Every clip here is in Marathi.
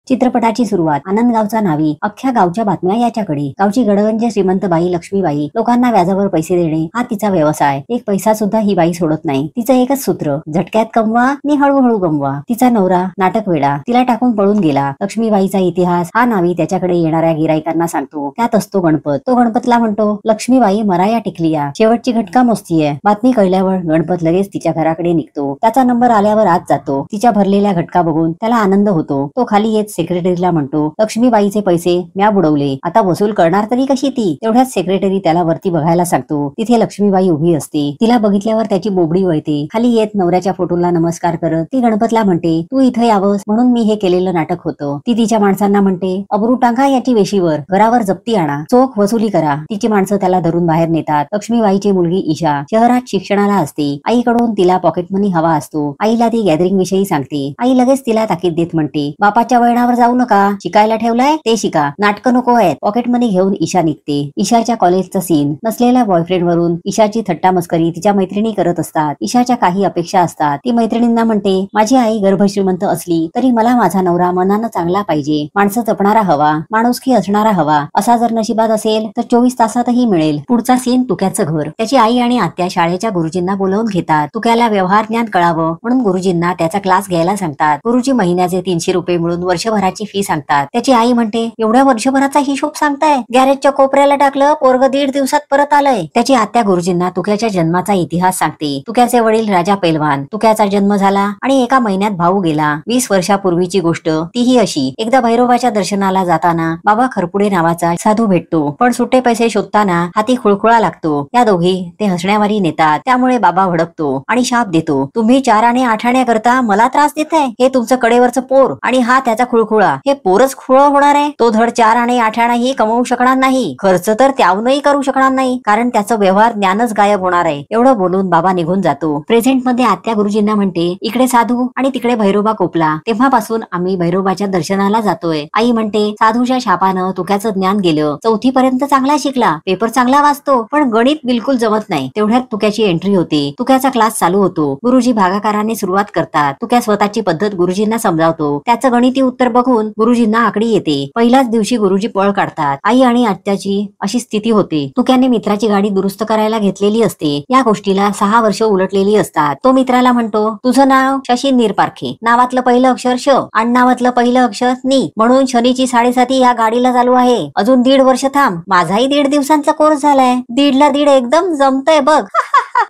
चित्रपटाची सुरुवात. आनंदगावचा नावी. अख्ख्या गावच्या बातम्या याच्याकडे. गावची गडगंज श्रीमंत बाई लक्ष्मीबाई. लोकांना व्याजावर पैसे देणे हा तिचा व्यवसाय. एक पैसा सुद्धा ही बाई सोडत नाही. तिचं एकच सूत्र, झटक्यात कमवा आणि हळूहळू गमवा. तिचा नवरा नाटक वेडा, तिला टाकून पळून गेला. लक्ष्मीबाईचा इतिहास हा नावी त्याच्याकडे येणाऱ्या गिराईकांना सांगतो. त्यात असतो गणपत. तो गणपतला म्हणतो, लक्ष्मीबाई मराया टिकलिया, शेवटची घटका मोजतीये. बातमी कळल्यावर गणपत लगेच तिच्या घराकडे निघतो. त्याचा नंबर आल्यावर आत जातो. तिच्या भरलेल्या घटका बघून त्याला आनंद होतो. तो खाली येत सेक्रेटरीला म्हणतो, लक्ष्मीबाईचे पैसे म्या बुडवले, आता वसूल करणार तरी कशी ती? तेवढ्याच सेक्रेटरी त्याला वरती बघायला सांगतो. तिथे लक्ष्मीबाई उभी असते. तिला बघितल्यावर त्याची बोबडी वळते. खाली येत नवऱ्याच्या फोटोला नमस्कार करत ती गणपतला म्हणते, तू इथे यावंस म्हणून मी हे केलेलं नाटक होतं. ती तिच्या माणसांना म्हणते, अब्रू टांगा याची वेशीवर, घरावर जप्ती आणा, चोख वसुली करा. तिची माणसं त्याला धरून बाहेर नेतात. लक्ष्मीबाईची मुलगी ईशा शहरात शिक्षणाला असते. आईकडून तिला पॉकेट मनी हवा असतो. आईला ती गॅदरिंग विषयी सांगते. आई लगेच तिला ताकीद देत म्हणते, बापाच्या वळणावर जाऊ नका, शिकायला ठेवलाय ते शिका, नाटकं नको आहेत. पॉकेट मनी घेऊन ईशा निघते. ईशाच्या कॉलेजचा सीन. नसलेल्या बॉयफ्रेंड वरून ईशाची थट्टा मस्करी तिच्या मैत्रिणी करत असतात. ईशाच्या काही अपेक्षा असतात. ती मैत्रिणींना म्हणते, माझी आई गर्भश्रीमंत असली तरी मला माझा नवरा मनानं चांगला पाहिजे, माणसं जपणारा हवा, माणुसकी असणारा हवा. असा जर नशिबात असेल तर 24 तासातही मिळेल. पुढचा सीन. तुक्याचं घर. त्याची आई आणि आत्या शाळेच्या गुरुजींना बोलावून घेतात. तुक्याला व्यवहार ज्ञान कळावं म्हणून गुरुजींना त्याचा क्लास घ्यायला सांगतात. गुरुजी महिन्याचे 300 रुपये मिळून वर्षभराची फी सांगतात. त्याची आई म्हणते, एवढ्या वर्षभराचा हिशोब सांगताय? गॅरेजच्या कोपऱ्याला टाकलं, पोरग 1.5 दिवसात परत आलंय. त्याची आत्या गुरुजींना तुक्याच्या जन्माचा इतिहास सांगते. तुक्याचे वडील राजा पैलवान. तुक्याचा जन्म झाला आणि एका महिन्यात भाऊ गेला. 20 वर्षापूर्वीची गोष्ट. तीही अशी. एकदा भैरोबाच्या दर्शनाला जाताना बाबा खरपुडे नावाचा साधू भेटतो. पण सुट्टे पैसे शोधताना हाती खुळखुळा लागतो. या दोघी ते हसण्यावारी नेतात. त्यामुळे बाबा भडकतो आणि शाप देतो, तुम्ही 4 आणे 8 आण्या करता मला त्रास देताय. हे तुमचं कडेवरचं पोर आणि हा त्याचा खुळखुळा. हे पोरच खुळ होणार आहे. तो धड 4 आणे 8 आणाही कमवू शकणार नाही. खर्च तर त्याहूनही करू शकणार नाही, कारण त्याचं व्यवहार ज्ञानच गायब होणार आहे. एवढं बोलून बाबा निघून जातो. प्रेझेंट मध्ये आत्या गुरुजींना म्हणते, इकडे साधू आणि तिकडे भैरोबा कोपला. तेव्हापासून आम्ही भैरोबाच्या दर्शनाला जातोय. आई म्हणते, साधूच्या शापानं तुक्याचं ज्ञान गेलं. 4थी पर्यंत चांगला शिकला, पेपर चांगला वाचतो, पण गणित बिलकुल जमत नाही. तेवढ्यात तुक्याची एंट्री होते. तुक्याचा क्लास चालू होतो. गुरुजी भागाकाराने सुरुवात करतात. तुक्या स्वतःची पद्धत गुरुजींना समजावतो. त्याचं गणिती उत्तर बघून गुरुजींना आकडी येते. पहिल्याच दिवशी गुरुजी पळ काढतात. आई आणि आत्याची अशी स्थिती होते. तुक्याने मित्राची गाडी दुरुस्त करायला घेतलेली असते. या गोष्टीला 6 वर्ष उलटलेली असतात. तो मित्राला म्हणतो, तुझं नाव शशी निरपारखे, नावातलं पहिलं अक्षर श आणि नावातलं पहिलं अक्षर नि, म्हणून शनीची 7:30 या गाडीला चालू आहे. अजून 1.5 वर्ष थांब. माझाही 1.5 दिवसांचा कोर्स झालाय. 1.5 ला 1.5 एकदम जमतय बघ.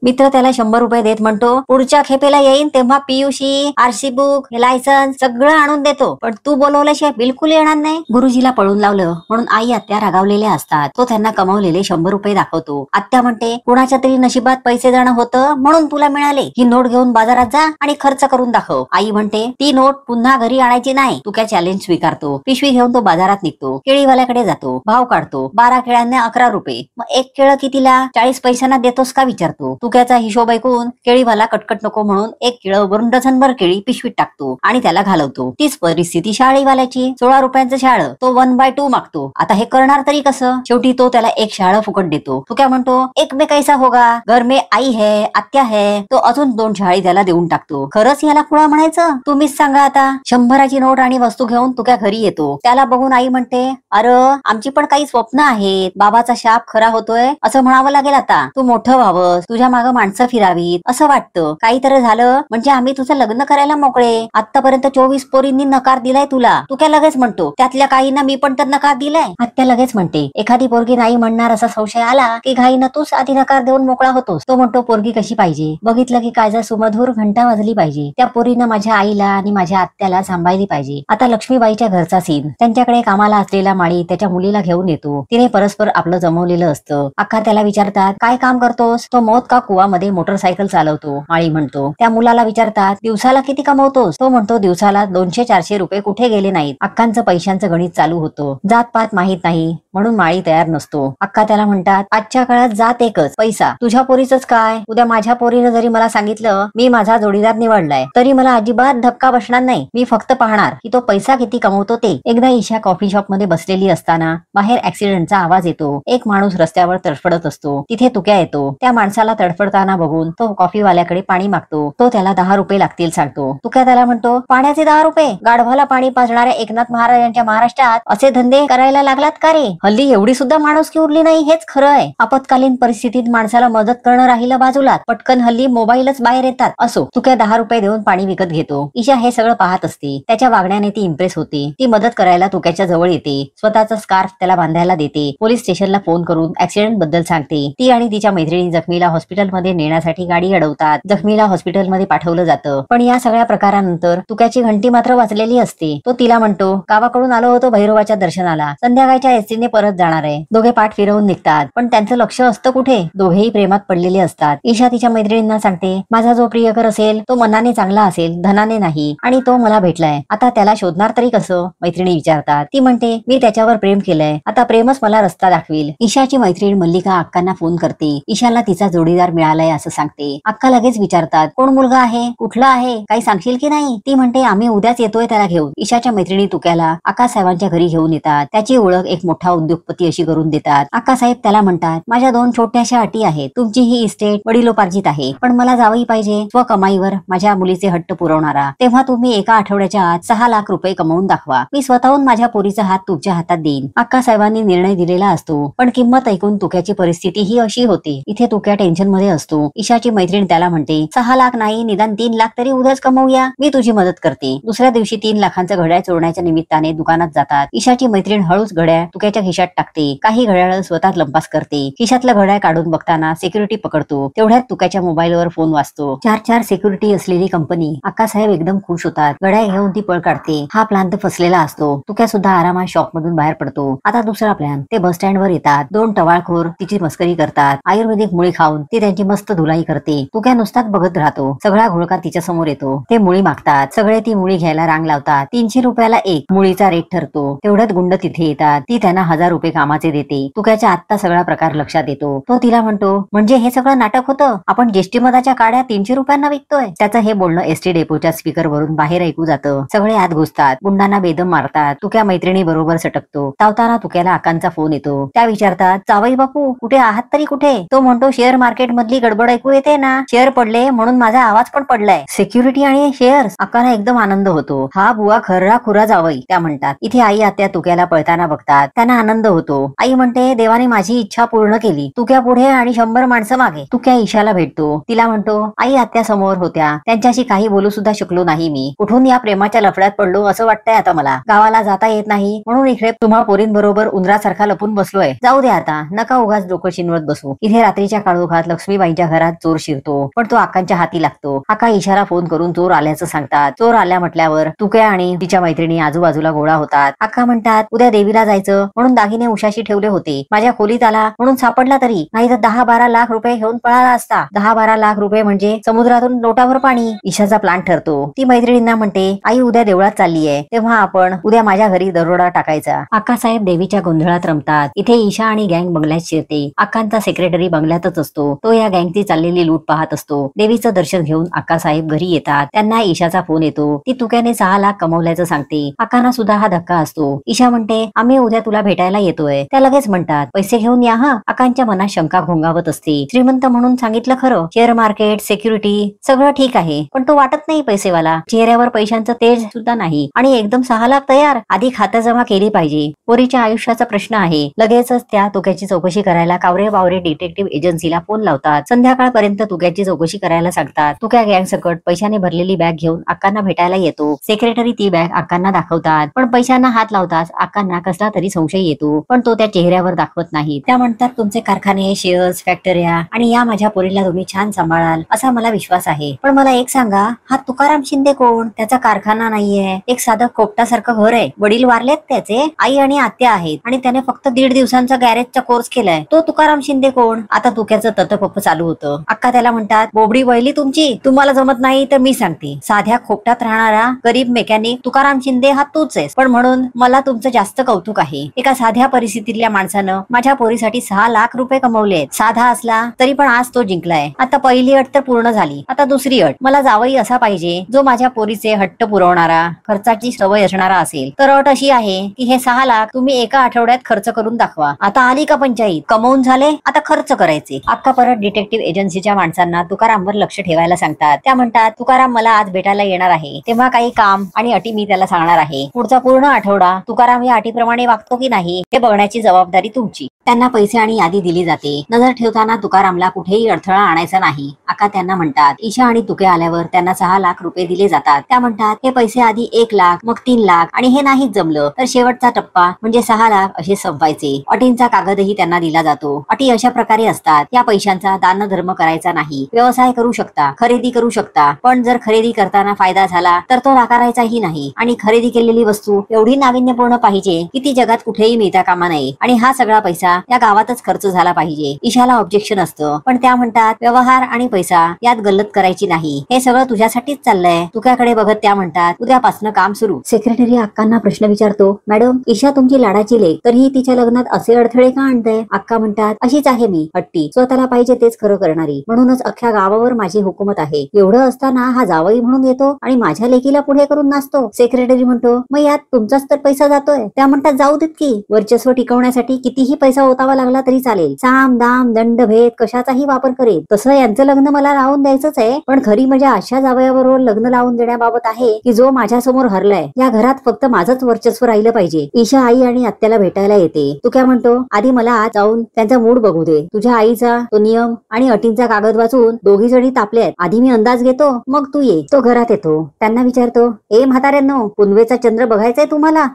मित्र त्याला 100 रुपये देत म्हणतो, पुढच्या खेपेला येईन तेव्हा पीयूसी, आरसी बुक, लायसन्स सगळं आणून देतो, पण तू बोलवल्याशिवाय बिलकुल येणार नाही. गुरुजीला पळून लावलं म्हणून आई आत्या रागावलेल्या असतात. तो त्यांना कमावलेले 100 रुपये दाखवतो. आत्या म्हणते, कुणाच्या तरी नशिबात पैसे जाणं होतं म्हणून तुला मिळाले. ही नोट घेऊन बाजारात जा आणि खर्च करून दाखव. आई म्हणते, ती नोट पुन्हा घरी आणायची नाही. तू काय चॅलेंज स्वीकारतो. पिशवी घेऊन तो बाजारात निघतो. केळीवाल्याकडे जातो. भाव काढतो. 12 केळ्यांना 11 रुपये. मग एक केळं कितीला? 40 पैशांना देतोस का विचारतो. तुक्याचा हिशोब ऐकून केळीवाला कटकट नको म्हणून एक केळं वरून डझनभर केळी पिशवीत टाकतो आणि त्याला घालवतो. तीच परिस्थिती शाळेवाल्याची. 16 रुपयांचं शाळं. तो 1/2 मागतो. आता हे करणार तरी कसं? शेवटी तो त्याला एक शाळं फुकट देतो. तुक्या म्हणतो, एक में कैसा होगा, घर में आई है, आत्या है. तो अजून 2 शाळी त्याला देऊन टाकतो. खरंच याला खुळा म्हणायचं? तुम्हीच सांगा आता. 100ची नोट आणि वस्तू घेऊन तुक्या घरी येतो. त्याला बघून आई म्हणते, अरे आमची पण काही स्वप्न आहेत. बाबाचा शाप खरा होतोय असं म्हणावं लागेल आता. तू मोठं व्हावंस, तुझ्या मागं माणसं फिरावीत असं वाटतं. काहीतरी झालं म्हणजे आम्ही तुझं लग्न करायला मोकळे. आतापर्यंत 24 पोरींनी नकार दिलाय तुला. तू काय लगेच म्हणतो, त्यातल्या काहींना मी पण तर नकार दिलाय. आत्या लगेच म्हणते, एखादी पोरगी नाही म्हणणार असा संशय आला की घाईनं तूच आधी नकार देऊन मोकळा होतोस. तो म्हणतो, पोरगी कशी पाहिजे? बघितलं की कायजा सुमधूर घंटा वाजली पाहिजे. त्या पोरीनं माझ्या आईला आणि माझ्या आत्याला सांभाळली पाहिजे. आता लक्ष्मीबाईच्या घरचा सीन. त्यांच्याकडे कामाला असलेला माळी त्याच्या मुलीला घेऊन येतो. तिने परस्पर आपलं जमवलेलं असतं. अक्का त्याला विचारतात, काय काम करतोस? तो मौत का कुवामध्ये मोटरसायकल चालवतो. माळी म्हणतो. त्या मुलाला विचारतात, दिवसाला किती कमवतोस? तो म्हणतो, दिवसाला 200-400 रुपये कुठे गेले नाहीत. अक्कांचं पैशांचं गणित चालू होतं. जात पात माहित नाही, म्हणून माळी तयार नसतो. अक्का त्याला म्हणतात, आजच्या काळात जात एकच, पैसा. तुझ्या पोरीच काय, उद्या माझ्या पोरीनं जरी मला सांगितलं मी माझा जोडीदार निवडलाय तरी मला अजिबात धक्का बसणार नाही. मी फक्त पाहणार की तो पैसा किती कमवतो ते. एकदा ईशा कॉफी शॉप मध्ये बसलेली असताना बाहेर ऍक्सिडेंटचा आवाज येतो. एक माणूस रस्त्यावर तडफडत असतो. तिथे तुक्या येतो. त्या माणसाला तडफडताना बघून तो कॉफीवाल्याकडे पाणी मागतो. तो त्याला 10 रुपये लागतील सांगतो. तुक्या त्याला म्हणतो, पाण्याचे 10 रुपये? गाढवाला पाणी पाजणाऱ्या एकनाथ महाराजांच्या महाराष्ट्रात असे धंदे करायला लागलात का रे? हल्ली एवढी सुद्धा माणुसकी उरली नाही, हेच खरं आहे. आपत्कालीन परिस्थितीत माणसाला मदत करणं राहिलं बाजूला, पटकन हल्ली मोबाईलच बाहेर येतात. असो, तुक्या 10 रुपये देऊन पाणी विकत घेतो. ईशा हे सगळं पाहत असते. त्याच्या वागण्याने ती इम्प्रेस होते. ती मदत करायला तुक्याच्या जवळ येते. स्वतःचा स्कार्फ त्याला बांधायला देते. पोलीस स्टेशनला फोन करून ऍक्सिडेंट बद्दल सांगते. ती आणि तिच्या मैत्रिणी जखमीला हॉस्पिटलमध्ये नेण्यासाठी गाडी अडवतात. जखमीला हॉस्पिटलमध्ये पाठवलं जातं. पण या सगळ्या प्रकारानंतर तुक्याची घंटी मात्र वाजलेली असते. तो तिला म्हणतो, गावाकडून आलो होतो भैरवाच्या दर्शनाला, संध्याकाळच्या एसटीने परत जाणार आहे. दोघे पाठ फिरवून निघतात. पण त्यांचं लक्ष असतं कुठे? दोघेही प्रेमात पडलेले असतात. ईशा तिच्या मैत्रिणींना सांगते, माझा जो प्रियकर असेल तो मनाने चांगला असेल, धनाने नाही, आणि तो मला भेटलाय. आता त्याला शोधणार तरी कसं? मैत्रिणी विचारतात. ती म्हणते, मी त्याच्यावर प्रेम केलंय, आता प्रेमच मला रस्ता दाखवेल. ईशाची मैत्रीण मल्लिका अक्कांना फोन करते. ईशाला तिचा जोडीदार मिळालाय असं सांगते. अक्का लगेच विचारतात, कोण मुलगा आहे, कुठला आहे, काही सांगशील की नाही? ती म्हणते, आम्ही उद्याच येतोय त्याला घेऊन. ईशाच्या मैत्रिणी तुक्याला आकासाहेबांच्या घरी घेऊन येतात. त्याची ओळख एक मोठा उद्योगपती अशी करून देतात. आकासाहेब त्याला म्हणतात, माझ्या 2 छोट्याशा अटी आहेत. तुमची ही इस्टेट वडिलोपार्जित आहे, पण मला जावई पाहिजे स्वकमाईवर माझ्या मुलीचे हट्ट पुरवणारा. तेव्हा तुम्ही एका आठवड्याच्या आत 6 लाख रुपये कमवून दाखवा. मी स्वतःहून माझ्या पोरीचा हात तुमच्या हातात देईन. आकासाहेबांनी निर्णय दिलेला असतो, पण किंमत ऐकून तुक्याची परिस्थिती ही अशी होती. इथे तुक्या टेन्शन मध्ये असतो. ईशाची मैत्रीण त्याला म्हणते, 6 लाख नाही, निदान 3 लाख तरी उद्याच कमवूया, मी तुझी मदत करते. दुसऱ्या दिवशी 3 लाखांचं घड्याळ चोरण्याच्या निमित्ताने दुकानात जातात. ईशाची मैत्रीण हळूच घड्याळ तुक्याच्या खिशात टाकते. काही घड्याळ स्वतः लंपास करते. खिशातलं घड्याळ काढून बघताना सिक्युरिटी पकडतो. तेवढ्यात तुक्याच्या मोबाईलवर फोन वाजतो. 4 सिक्युरिटी असलेली कंपनी. आकासाहेब एकदम खुश होतात. घड्याळ घेऊन ती पळ काढते. हा प्लान तर फसलेला असतो. तुक्या सुद्धा आरामात शॉप मधून बाहेर पडतो. आता दुसरा प्लॅन. ते बस स्टँड वर येतात. 2 टवाळखोर तिची मस्करी करतात. आयुर्वेदिक मुळी खाऊन ती त्यांची मस्त धुलाई करते. तुक्या नुसताच बघत राहतो. सगळा घोळका तिच्या समोर येतो. ते मुळी मागतात. सगळे ती मुळी घ्यायला रांग लावतात. 300 रुपयाला एक मुळीचा रेट ठरतो. तेवढ्यात गुंड तिथे येतात. ती त्यांना 1000 रुपये कामाचे देते. तुक्याच्या आत्ता सगळा प्रकार लक्षात येतो. तो तिला म्हणतो, म्हणजे हे सगळं नाटक होतं? आपण जेष्टी मधाच्या काड्या 300 रुपयांना विकतोय? त्याचं हे बोलणं एसटी डेपोच्या स्पीकर वरून बाहेर ऐकू जातं. सगळे आत घुसतात. गुंडांना बेदम मारतात. तुक्या मैत्रिणी बरोबर सटकतो. तावताना तुक्याला आकांचा फोन येतो. त्या विचारतात, जावई बापू कुठे आहात तरी कुठे? तो म्हणतो, शेअर मार्केट मधली गडबड ऐकू येते ना, शेअर पडले म्हणून माझा आवाज पण पडलाय. सिक्युरिटी आणि शेअर्स? अक्कांना एकदम आनंद होतो. हा बुवा खर्रा खुरा जावई, त्या म्हणतात. इथे आई आत्या तुक्याला पळताना बघतात. त्यांना आनंद होतो. आई म्हणते, देवाने माझी इच्छा पूर्ण केली. तुक्या पुढे आणि 100 माणसं मागे. तुक्या ईशाला भेटतो. तिला म्हणतो, आई आत्या समोर होत्या, त्यांच्याशी काही बोलू सुद्धा शकलो नाही मी. कुठून या प्रेमाच्या लफड्यात पडलो असं वाटतंय आता मला. गावाला जाता येत नाही म्हणून इकडे तुम्हा पोरींबरोबर उंदरासारखा लपून बसलोय. जाऊ दे आता, नका उगाच डोकं शिनवत बसू. इथे रात्रीच्या काळोखात लक्ष्मीबाईंच्या घरात चोर शिरतो, पण तो आकांच्या हाती लागतो. आका ईशाला फोन करून चोर आल्याचं सांगतात. चोर आल्या म्हटल्यावर तुक्या आणि तिच्या मैत्रिणी आजूबाजूला गोळा होतात. आका म्हणतात, उद्या देवीला जायचं म्हणून दागिने उशाशी ठेवले होते. माझ्या खोलीत आला म्हणून सापडला तरी, नाही तर 10-12 लाख रुपये घेऊन पळाला असता. 10-12 लाख रुपये म्हणजे समुद्रातून लोटावर पाणी. ईशाचा प्लान ठरतो. ती मैत्रिणींना म्हणते, आई उद्या देवळात चाललीये, तेव्हा आपण उद्या माझ्या घरी दरोडा टाकायचा. आकासाहेब देवीच्या गोंधळात रमतात. इथे ईशा आणि गँग बंगल्यात शिरते. आकांचा सेक्रेटरी बंगल्यातच असतो. तो या गँगची चाललेली लूट पाहत असतो. देवीचं दर्शन घेऊन आकासाहेब घरी येतात. त्यांना ईशाचा फोन येतो. ती तुक्याने 6 लाख कमवल्याचं सांगते. आकांना सुद्धा हा धक्का असतो. ईशा म्हणते, आम्ही उद्या तुला भेटायला येतोय. त्या लगेच म्हणतात, पैसे घेऊन या हा. आकांच्या मनात शंका घोंगावत असते. श्रीमंत म्हणून सांगितलं खरं, शेअर मार्केट, सिक्युरिटी सगळं ठीक आहे, पण तो वाटत नाही पैसेवाला. चेहऱ्यावर पैशांचं तेज सुद्धा नाही, आणि एकदम 6 लाख तयार. आधी खातं जमा केली पाहिजे. पोरीच्या आयुष्याचा प्रश्न आहे. लगेचच त्या तुक्याची चौकशी करायला कावरे बावरे डिटेक्टिव्ह एजन्सीला फोन लावतात. संध्याकाळपर्यंत तुक्याची चौकशी करायला सांगतात. तुक्या गँग सकट पैशाने भरलेली बॅग घेऊन अक्कांना भेटायला येतो. सेक्रेटरी ती बॅग अक्कांना दाखवतात, पण पैशांना हात लावतात अक्कांना कसला तरी संशय येतो, पण तो त्या चेहऱ्यावर दाखवत नाही. त्या म्हणतात, तुमचे कारखाने, शेअर्स, फॅक्टऱ्या आणि या माझ्या पोरीला तुम्ही छान सांभाळाल असा मला विश्वास आहे. पण मला एक सांगा, हा तुकाराम शिंदे कोण? त्याचा कारखाना नाहीये, एक साधं खोपटासारखं घर आहे. वडील वारलेत त्याचे, आई आणि आत्या आहेत, आणि त्याने फक्त 1.5 दिवसांचा गॅरेजचा कोर्स केलाय. तो तुकाराम शिंदे कोण? आता तुक्याचं ततपप्प चालू होतं. अक्का त्याला म्हणतात, बोबडी वळली तुमची, तुम्हाला जमत नाही तर मी सांगते. साध्या खोपटात राहणारा गरीब मेकॅनिक तुकाराम शिंदे हा तूच आहेस, पण म्हणून मला तुमचं जास्त कौतुक आहे. एका साध्या परिस्थितीतल्या माणसानं माझ्या पोरीसाठी 6 लाख रुपये कमवलेत. साधा असला तरी पण आज तो जिंकलाय. आता पहिली अट तर पूर्ण झाली, आता दुसरी अट. मला जावई असा पाहिजे जो माझ्या पोरीचे हट्ट पुरवणारा, खर्चाची सवय असणारा असेल. तर अट अशी आहे की हे 6 लाख तुम्ही एका आठवड्यात खर्च करून दाखवा. आता आली का पंचायत? कमवून झाले, आता खर्च करायचे. अक्का परत डिटेक्टिव्ह एजन्सीच्या माणसांना तुकारामवर लक्ष ठेवायला सांगतात. त्या म्हणतात तुकाराम मला आज भेटायला येणार आहे, तेव्हा काही काम आणि अटी मी त्याला सांगणार आहे. पुढचा पूर्ण आठवडा तुकाराम या अटीप्रमाणे वागतो की नाही हे बघण्याची जबाबदारी तुमची. त्यांना पैसे आणि यादी दिली जाते. नजर ठेवताना तुकारामला कुठेही अडथळा आणायचा नाही. अक्का त्यांना म्हणतात. ईशा आणि तुके आल्यावर त्यांना 6 लाख रुपये दिले जातात. त्या म्हणतात हे पैसे आधी 1 लाख, मग 3 लाख आणि हे नाहीच जमलं तर शेवटचा टप्पा म्हणजे 6 लाख असे संपवायचे. अटींचा कागदही त्यांना दिला जातो. अटी अशा प्रकारे असतात. या पैशांचा दानधर्म करायचा नाही. व्यवसाय करू शकता, खरेदी करू शकता, पण जर खरेदी करताना फायदा झाला तर तो नाकारायचाही नाही. आणि खरेदी केलेली वस्तू एवढी नाविन्यपूर्ण पाहिजे की ती जगात कुठेही मिळता कामा नये. आणि हा सगळा पैसा या गावातच खर्च झाला पाहिजे. ईशाला ऑब्जेक्शन असतं, पण त्या म्हणतात व्यवहार आणि पैसा यात गल्लत करायची नाही. हे सगळं तुझ्यासाठीच चाललंय. तुझ्याकडे बघत त्या म्हणतात उद्यापासून काम सुरू. सेक्रेटरी अक्कांना प्रश्न विचारतो. मॅडम, ईशा तुमची लाडाची लेक, तरीही तिच्या लग्नात असे अडथळे का आणताय? अक्का म्हणतात अशीच आहे मी, हट्टी, स्वतःला पाहिजे तेच खरं करणारी. म्हणूनच अख्ख्या गावावर माझी हुकूमत आहे. एवढं असताना हा जावई म्हणून येतो आणि माझ्या लेकीला पुढे करून नाचतो. सेक्रेटरी म्हणतो मग यात तुमचाच तर पैसा जातोय. त्या म्हणतात जाऊ देत की, वर्चस्व टिकवण्यासाठी कितीही पैसा ओतावा लागला तरी चालेल. साम दाम दंड भेद कशाचाही वापर करेल. तसं यांचं लग्न मला लावून द्यायचंच आहे, पण खरी मजा अशा जावयाबरोबर लग्न लावून देण्याबाबत आहे की जो माझ्या समोर हरलाय. या घरात फक्त माझंच वर्चस्व राहिलं पाहिजे. ईशा आई आणि आत्याला भेटायला येते. तू काय म्हणतो आधी मला आज जाऊन त्यांचा मूड बघू दे. तुझ्या आईचा तो नियम आणि अटींचा कागद वाचून दोघी जणी तापल्यात. आधी मी अंदाज घेतो, मग तू ये. तो घरात येतो. त्यांना विचारतो ए म्हाताऱ्यांनो, पुनवेचा चंद्र बघायचाय तुम्हाला?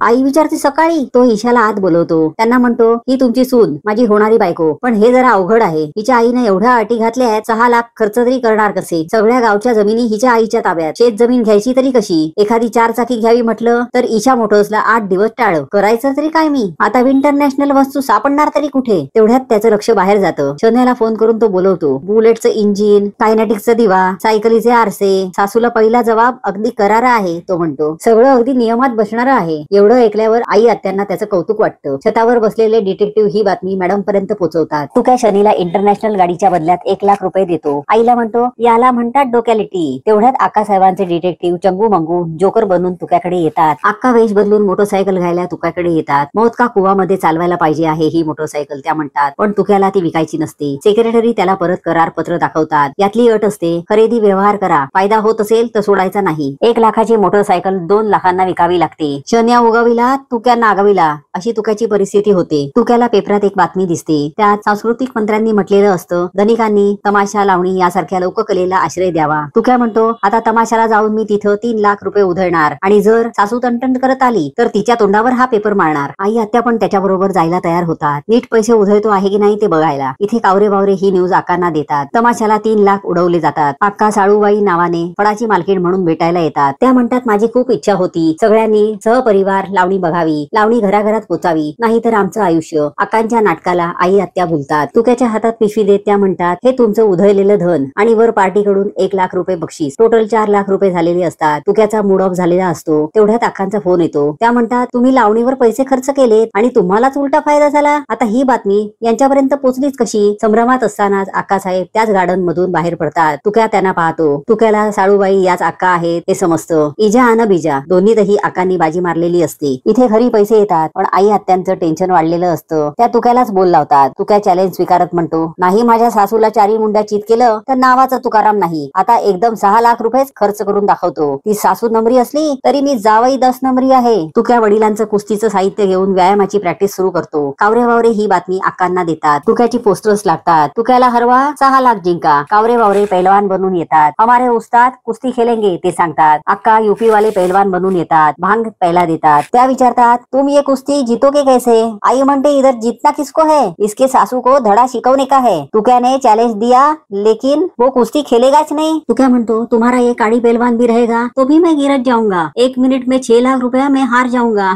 आई विचारते सकाळी. तो ईशाला आत बोलवतो. त्यांना म्हणतो ही तुमची सून, माझी होणारी बायको, पण हे जरा अवघड आहे. हिच्या आईने एवढ्या अटी घातल्या आहेत. 6 लाख खर्च तरी करणार कसे? सगळ्या गावच्या जमिनी हिच्या आईच्या ताब्यात. शेत जमीन घ्यायची तरी कशी? एखादी 4 चाकी घ्यावी म्हटलं तर ईशा मोटर्सला 8 दिवस टाळ. करायचं तरी काय मी? आता इंटरनॅशनल वस्तू सापडणार तरी कुठे? तेवढ्यात त्याचं लक्ष बाहेर जातं. शन्याला फोन करून तो बोलवतो. बुलेटचं इंजिन, कायनेटिक्सचा दिवा, सायकलीचे आरसे. सासूला पहिला जबाब अगदी करारा आहे. तो म्हणतो सगळं अगदी नियमात बसणार आहे. एवढं ऐकल्यावर आई आत्यांना त्याचं कौतुक वाटतं. छतावर बसलेले डिटेक्टिव्ह ही बातमी मॅडम पर्यंत पोहोचवतात. तू काय शनीला इंटरनॅशनल गाडीच्या बदल्यात 1 लाख रुपये देतो. आईला म्हणतो याला म्हणतात डोक्यालिटी. तेवढ्यात आक्कासाहेबांचे डिटेक्टिव्ह चंगू मंगू जोकर बनून तुक्याकडे येतात. अक्का वेश बदलून मोटरसायकल घ्यायला तुक्याकडे येतात. मौत का कुवामध्ये चालवायला पाहिजे आहे ही मोटरसायकल. त्या म्हणतात पण तुक्याला ती विकायची नसते. सेक्रेटरी त्याला परत करार पत्र दाखवतात. यातली अट असते खरेदी व्यवहार करा, फायदा होत असेल तर सोडायचा नाही. 1 लाखाची मोटरसायकल 2 लाखांना विकावी लागते. शन्या उगविला, तुक्या नागविला अशी तुक्याची परिस्थिती होते. तुक्याला पेपरात एक बातमी दिसते. त्यात सांस्कृतिक मंत्र्यांनी म्हटलेलं असतं धनिकांनी तमाशा, लावणी यासारख्या लोककलेला आश्रय द्यावा. तुक्या म्हणतो आता तमाशाला जाऊन मी तिथं 3 लाख रुपये उधळणार आणि जर सासू तंटण करत आली तर तिच्या तोंडावर हा पेपर मारणार. आई आत्या पण त्याच्याबरोबर जायला तयार होतात. नीट पैसे उधळतो आहे की नाही ते बघायला. इथे कावरे बावरे ही न्यूज अक्कांना देतात. तमाशाला 3 लाख उडवले जातात. अक्का साळूबाई नावाने फळाची मालकीण म्हणून भेटायला येतात. त्या म्हणतात माझी खूप इच्छा होती सगळ्यांनी सहपरिवार लावणी बघावी, लावणी घराघरात पोचावी, नाहीतर आमचं आयुष्य. अक्कांच्या नाटकाला आई आत्या बोलतात. तुक्याच्या हातात पिशवी देत त्या म्हणतात हे तुमचं उधळलेलं धन आणि वर पार्टीकडून 1 लाख रुपये बक्षीस. टोटल 4 लाख रुपये झालेले असतात. तुक्याचा मूड ऑफ झालेला असतो. तेवढ्यात अक्कांचा फोन येतो. त्या म्हणतात तुम्ही लावणीवर पैसे खर्च केलेत आणि तुम्हालाच उलटा फायदा झाला. आता ही बातमी यांच्यापर्यंत पोहोचलीच कशी? संभ्रमात असतानाच अक्कासाहेब त्याच गार्डन मधून बाहेर पडतात. तुक्या त्यांना पाहतो. तुक्याला साळूबाई याच अक्का आहेत हे समजतं. इजा आणि बिजा दोन्हीतही अक्कांनी बाजी मारलेली असते. इथे घरी पैसे येतात पण आई आत्यांचं टेन्शन वाढलेलं असतं. त्या तुक्यालाच बोल लावतात. तुक्या चॅलेंज स्वीकारत म्हणतो नाही माझ्या सासूला 4 मुंड्या चित केलं तर नावाचा तुकाराम नाही. आता एकदम 6 लाख रुपयेच खर्च करून दाखवतो. ती सासू नंबरी असली तरी मी जावई 10 नंबरी आहे. तुक्या वडिलांचं कुस्तीचं साहित्य घेऊन व्यायामाची प्रॅक्टिस सुरू करतो. कावरे वावरे ही बातमी अक्कांना देतात. तुक्याची पोस्टर्स लागतात. तुक्याला हरवा 6 लाख जिंका. कावरे वावरे पैलवान बनून येतात. हमारे उस्ताद कुस्ती खेलेंगे ते सांगतात. अक्का यूपी वाले पैलवान बनून येतात. भांग प्यायला देतात. त्या विचारतात तुम ये कुस्ती जीतोगे कैसे? आई म्हणते इधर जीतना किसको है, इसके सासू को धड़ा शिकवने का है. तुक्याने चॅलेंज दिया लेकिन वो कुस्ती खेलेगाच नहीं. तुक्या म्हणतो तुम्हारा ये काड़ी पहलवान भी रहेगा तो भी मैं गिरत जाऊंगा. 1 मिनट में 6 लाख रुपया मैं हार जाऊंगा.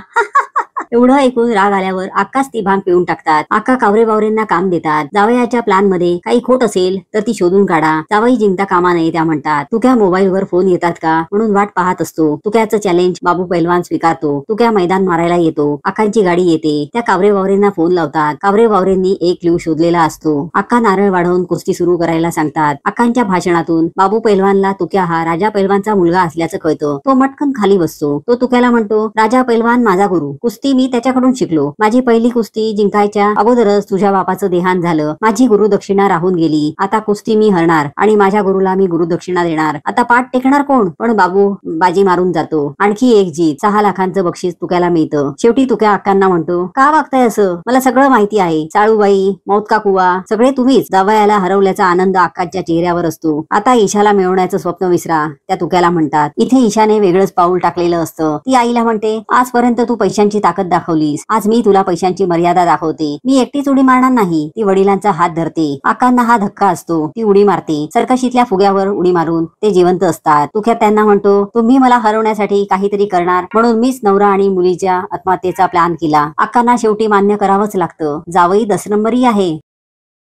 एवढं ऐकून राग आल्यावर आकाच ती भांग पिऊन टाकतात. आका कावरे बावरेंना काम देतात. जावयाच्या प्लॅन मध्ये काही खोट असेल तर ती शोधून काढा. जावई जिंकता कामा नये त्या म्हणतात. तुक्या मोबाईलवर फोन येतात का म्हणून वाट पाहत असतो. तुक्याचं चॅलेंज बाबू पैलवान स्वीकारतो. तुक्या मैदान मारायला येतो. आकांची गाडी येते. त्या कावरे बावरेंना फोन लावतात. कावरे बावरेंनी एक क्ल्यू शोधलेला असतो. आका नारळ वाढवून कुस्ती सुरू करायला सांगतात. आकांच्या भाषणातून बाबू पैलवानला तुक्या हा राजा पैलवानचा मुलगा असल्याचं कळतं. तो मटकन खाली बसतो. तो तुक्याला म्हणतो, राजा पैलवान माझा गुरु. कुस्ती मी त्याच्याकडून शिकलो. माझी पहिली कुस्ती जिंकायच्या अगोदरच तुझ्या बापाचं देहांत झालं. माझी गुरुदक्षिणा राहून गेली. आता कुस्ती मी हरणार आणि माझ्या गुरुला मी गुरुदक्षिणा देणार. आता पाठ टेकणार कोण? पण बाबू बाजी मारून जातो. आणखी एक जीत. 6 लाखांचं बक्षीस तुक्याला मिळतं. शेवटी तुक्या अक्कांना म्हणतो, का वागताय असं? मला सगळं माहिती आहे. चाळूबाई, मौत का कुवा सगळे तुम्हीच. जावयाला हरवल्याचा आनंद अक्काच्या चेहऱ्यावर असतो. आता ईशाला मिळवण्याचं स्वप्न विसरा, त्या तुक्याला म्हणतात. इथे ईशाने वेगळंच पाऊल टाकलेलं असतं. ती आईला म्हणते, आजपर्यंत तू पैशांची ताकद दाखवलीस. आज मी तुला पैशांची मर्यादा दाखवते. मी एकटीच उडी मारणार नाही. ती वडिलांचा हात धरते. अक्कांना हा धक्का असतो. ती उडी मारते. सर्कशीतल्या फुग्यावर उडी मारून ते जिवंत असतात. तुक्या त्यांना म्हणतो, तुम्ही मला हरवण्यासाठी काहीतरी करणार म्हणून मीच नवरा आणि मुलीच्या आत्महत्येचा प्लॅन केला. अक्कांना शेवटी मान्य करावंच लागतं. जावई 10 नंबरी आहे.